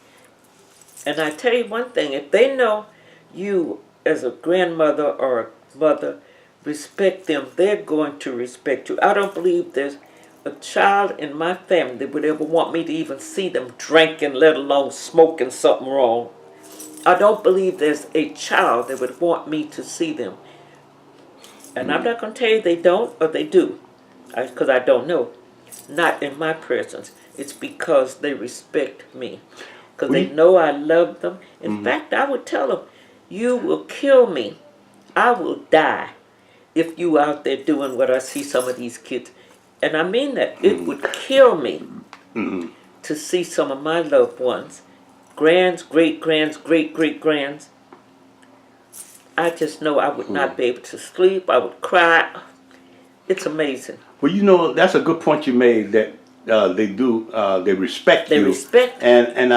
And I tell you one thing, if they know you as a grandmother or a mother respect them, they're going to respect you. I don't believe there's a child in my family that would ever want me to even see them drinking, let alone smoking something wrong. I don't believe there's a child that would want me to see them. And I'm not going to tell you they don't or they do, because I don't know. Not in my presence. It's because they respect me. Because they know I love them. In fact, I would tell them, you will kill me. I will die if you out there doing what I see some of these kids. And I mean that. It would kill me to see some of my loved ones, grands, great-grands, great-great-grands. I just know I would not be able to sleep. I would cry. It's amazing. Well, you know, that's a good point you made, that they respect They you. respect. And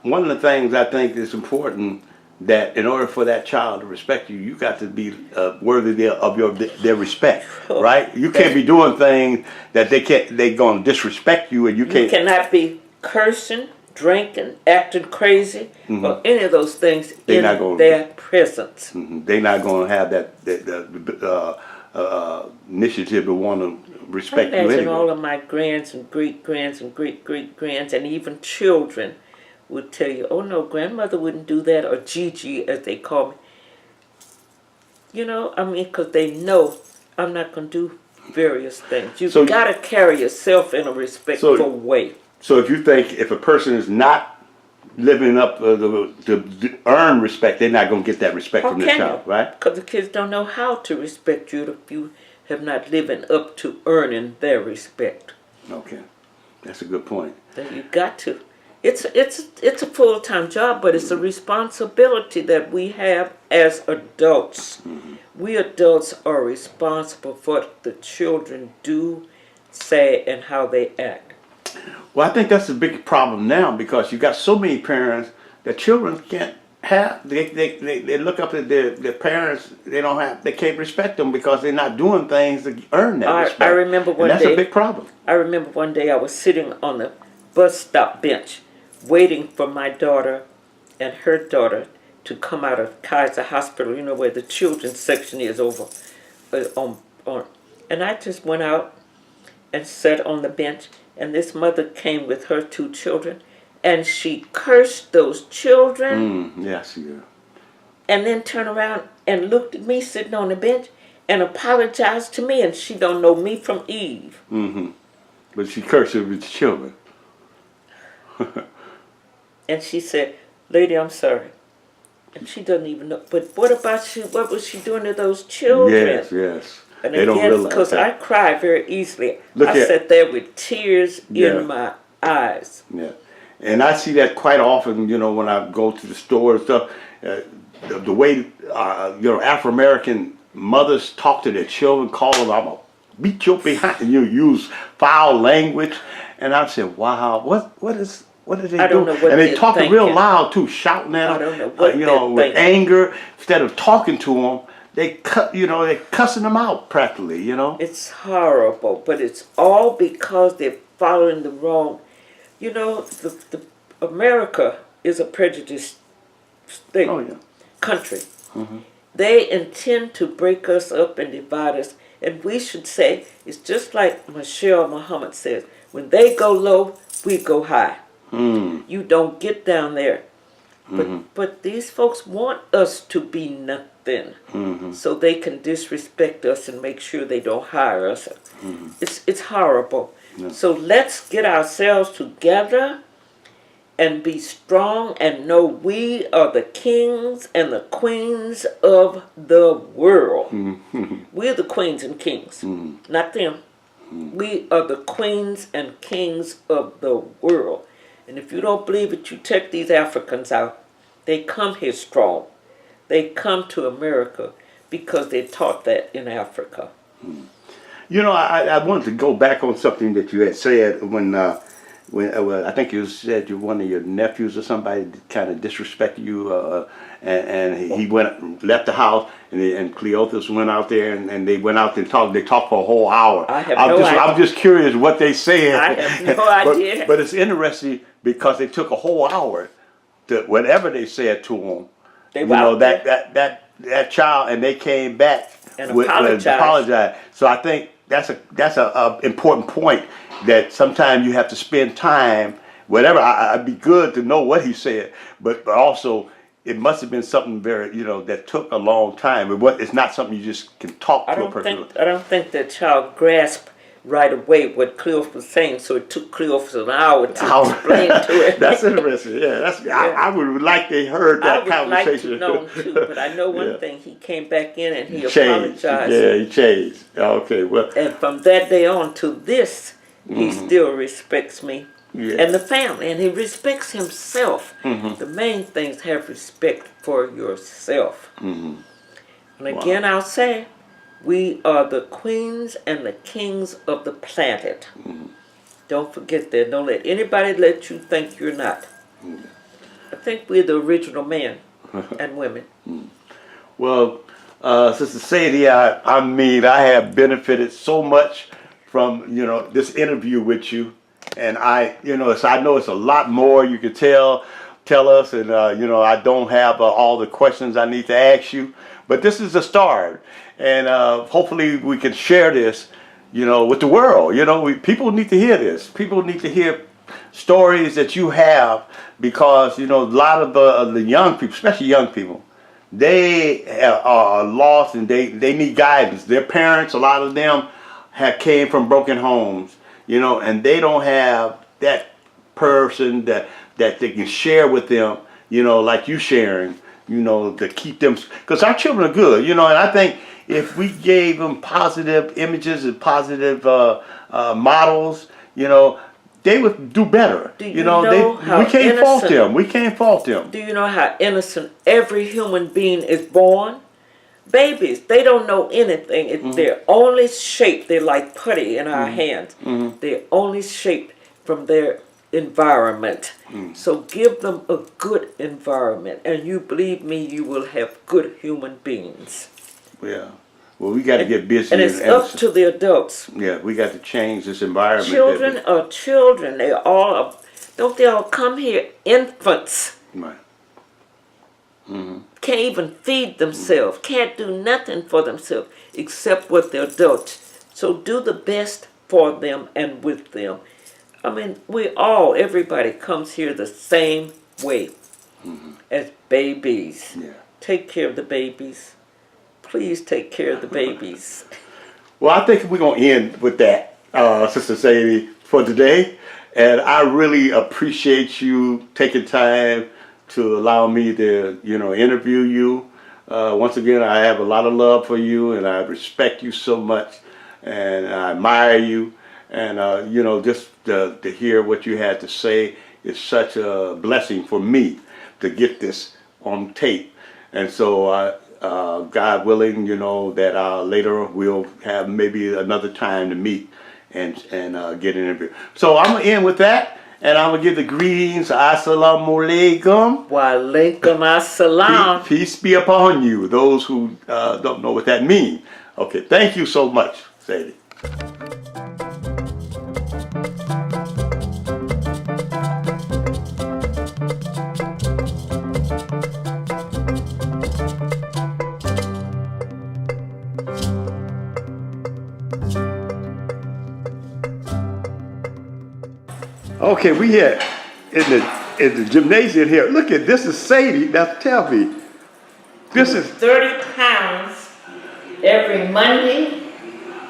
one of the things I think is important, that in order for that child to respect you, you got to be worthy of their respect, right? You can't be doing things that they're going to disrespect you, and you can't. You cannot be cursing, drinking, acting crazy, or any of those things in their presence. They're not going to have that initiative to want to respect you Imagine anyway. all of my grands and great-grands and great-great-grands and even children would tell you, oh no, grandmother wouldn't do that, or Gigi as they call me. You know, I mean, because they know I'm not going to do various things. You've got to carry yourself in a respectful way. So if a person is not living up to earn respect, they're not going to get that respect from the child, right? Because the kids don't know how to respect you if you have not living up to earning their respect. Okay, that's a good point. Then you got to. It's a full-time job, but it's a responsibility that we have as adults. We adults are responsible for what the children do, say, and how they act. Well, I think that's a big problem now, because you got so many parents that children can't have. They look up at their parents. They can't respect them because they're not doing things to earn that respect. I remember one day. That's a big problem. I remember one day I was sitting on the bus stop bench, waiting for my daughter and her daughter to come out of Kaiser Hospital. You know where the children's section is over and I just went out and sat on the bench. And this mother came with her 2 children, and she cursed those children. Yes, yeah. And then turned around and looked at me sitting on the bench and apologized to me, and she don't know me from Eve. But she cursed with the children. And she said, "Lady, I'm sorry." And she doesn't even know. But what about you? What was she doing to those children? Yes. And they again, don't realize because that. I cry very easily. I sat there with tears in my eyes. Yeah. And I see that quite often, you know, when I go to the store and stuff. The way, Afro-American mothers talk to their children, call them, I'm going to beat your behind. And you use foul language. And I said, wow, what are they doing? I don't know what and they talk thinking. real loud, too, shouting at them. I don't know what with thinking. anger. Instead of talking to them, they're cussing them out practically, you know. It's horrible, but it's all because they're following the wrong. You know, the America is a prejudiced state, country. They intend to break us up and divide us, and we should say, it's just like Michelle Muhammad says, when they go low, we go high. You don't get down there. But these folks want us to be nothing, so they can disrespect us and make sure they don't hire us. It's horrible. So let's get ourselves together and be strong and know we are the kings and the queens of the world. We're the queens and kings, not them. We are the queens and kings of the world. And if you don't believe it, you check these Africans out. They come here strong. They come to America because they're taught that in Africa. You know, I wanted to go back on something that you had said when well, I think you said one of your nephews or somebody kind of disrespected you, and he left the house, and Cleophas went out there, and they went out and talked. They talked for a whole hour. I have no idea. I'm just curious what they said. I have no idea. But it's interesting because they took a whole hour to whatever they said to him. They that child, and they came back and apologized. So I think that's a important point, that sometimes you have to spend time, whatever. I'd be good to know what he said, but also it must have been something very, that took a long time. It's not something you just can talk to a person. I don't think the child grasped right away what Cleophas was saying, so it took Cleophas an hour to explain to it. That's interesting. Yeah, I would like they heard that conversation. I would like to know too, but I know one thing: he came back in and he changed. apologized. Yeah, he changed. Okay, well. And from that day on to this, he still respects me and the family, and he respects himself. The main thing is have respect for yourself. And again, I'll say, we are the queens and the kings of the planet. Don't forget that. Don't let anybody let you think you're not. I think we're the original men and women. Well, Sister Sadie, I mean, I have benefited so much from, this interview with you. And I know it's a lot more you could tell us. And, I don't have all the questions I need to ask you. But this is a start. And hopefully we can share this, with the world. People need to hear this. People need to hear stories that you have, because, a lot of the young people, especially young people, they are lost, and they need guidance. Their parents, a lot of them, came from broken homes, and they don't have that person that they can share with them, like you sharing, to keep them, because our children are good, and I think if we gave them positive images and positive models, they would do better. We can't fault them. We can't fault them. Do you know how innocent every human being is born? Babies, they don't know anything. They're only shaped. They're like putty in our hands. They're only shaped from their environment. So give them a good environment, and you believe me, you will have good human beings. Yeah. Well, we got to get busy. And it's up to the adults. Yeah, we got to change this environment. Children are children. Don't they all come here infants? Right. Can't even feed themselves. Can't do nothing for themselves except with the adults. So do the best for them and with them. I mean, everybody comes here the same way as babies. Yeah. Take care of the babies. Please take care of the babies. Well, I think we're going to end with that, Sister Sadie, for today. And I really appreciate you taking time to allow me to, interview you. Once again, I have a lot of love for you, and I respect you so much, and I admire you. And, just to hear what you had to say is such a blessing for me to get this on tape. And so, God willing, that later we'll have maybe another time to meet and get an interview. So I'm going to end with that, and I'm going to give the greetings. Assalamu alaikum. Wa alaikum assalam. Peace be upon you, those who don't know what that means. Okay, thank you so much, Sadie. Okay, we here in the gymnasium here. Look at this is Sadie. Now tell me, this is 30 pounds every Monday,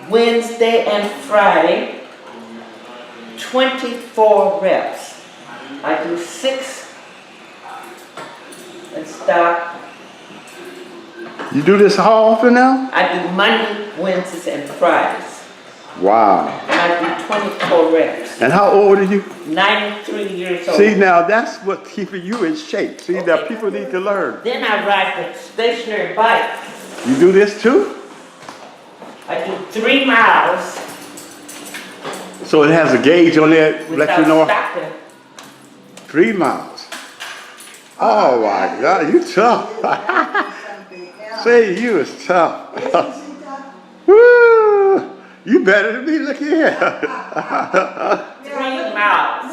Wednesday, and Friday. 24 reps. I do 6 and stop. You do this how often now? I do Monday, Wednesdays, and Fridays. Wow. And I do 24 reps. And how old are you? 93 years old. See, now that's what's keeping you in shape. See, now people need to learn. Then I ride the stationary bike. You do this too? I do 3 miles So it has a gauge on there, let you know. without stopping. 3 miles. Oh my God, you tough. Say you is tough. Woo! You better than me, look here. 3 miles.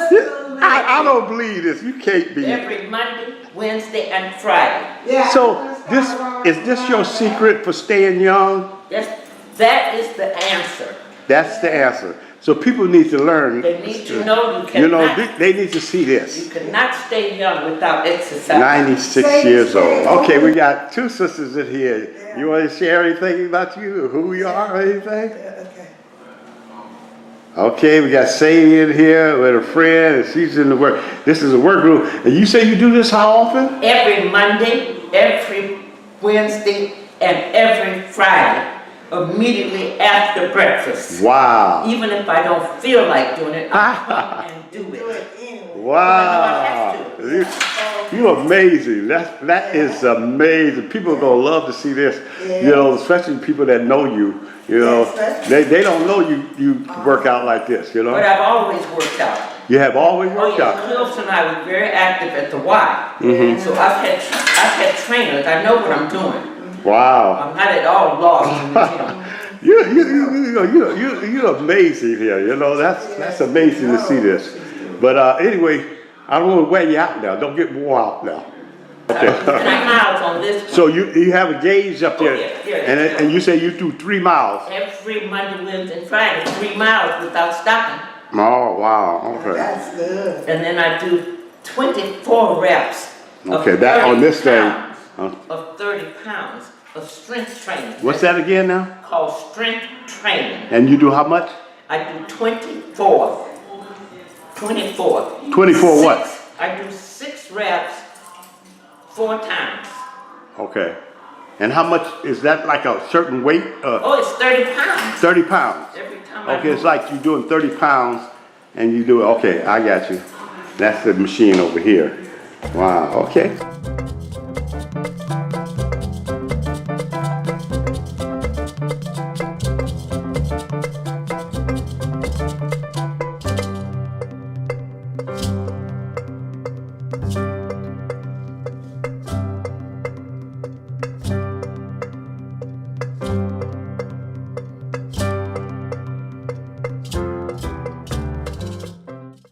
I don't believe this, you can't be. Every Monday, Wednesday, and Friday. Yeah. So is this your secret for staying young? That is the answer. That's the answer. So people need to learn. They need to know you You know, cannot, they need to see you this. cannot stay young without exercise. 96 years old. Okay, we got 2 sisters in here. You want to share anything about you, or who you are, or anything? Okay. Okay, we got Sadie in here with a friend, and she's in the work. This is a work group. And you say you do this how often? Every Monday, every Wednesday, and every Friday, immediately after breakfast. Wow. Even if I don't feel like doing it, I come and do it. Wow. You're amazing. That is amazing. People are gonna love to see this. You know, especially people that know you. You know, they don't know you work out like this. You know. But I've always worked out. You have always Oh worked yeah, out. Cliff and I were very active at the Y. So I've had trainers. I know what I'm doing. Wow. I'm not at all lost in the gym. You're amazing here. You know, that's amazing to see this. But anyway, I don't want to wear you out now. Don't get wore out now. Okay. 3 miles on this. So you have a gauge up there, yeah. and you say you do 3 miles. Every Monday, Wednesday, and Friday, 3 miles without stopping. Oh wow. Okay. That's good. And then I do 24 reps. Okay. Of That 30 on this thing. pounds, Of 30 pounds of strength training. What's that again now? Called strength training. And you do how much? I do 24. 24. 24 what? I do 6 reps 4 times. Okay. And how much is that? Like a certain weight? Oh, it's 30 pounds. 30 pounds. Every time I Okay, do it's like you're doing 30 pounds and you do it. Okay, I got you. That's the machine over here. Wow, okay.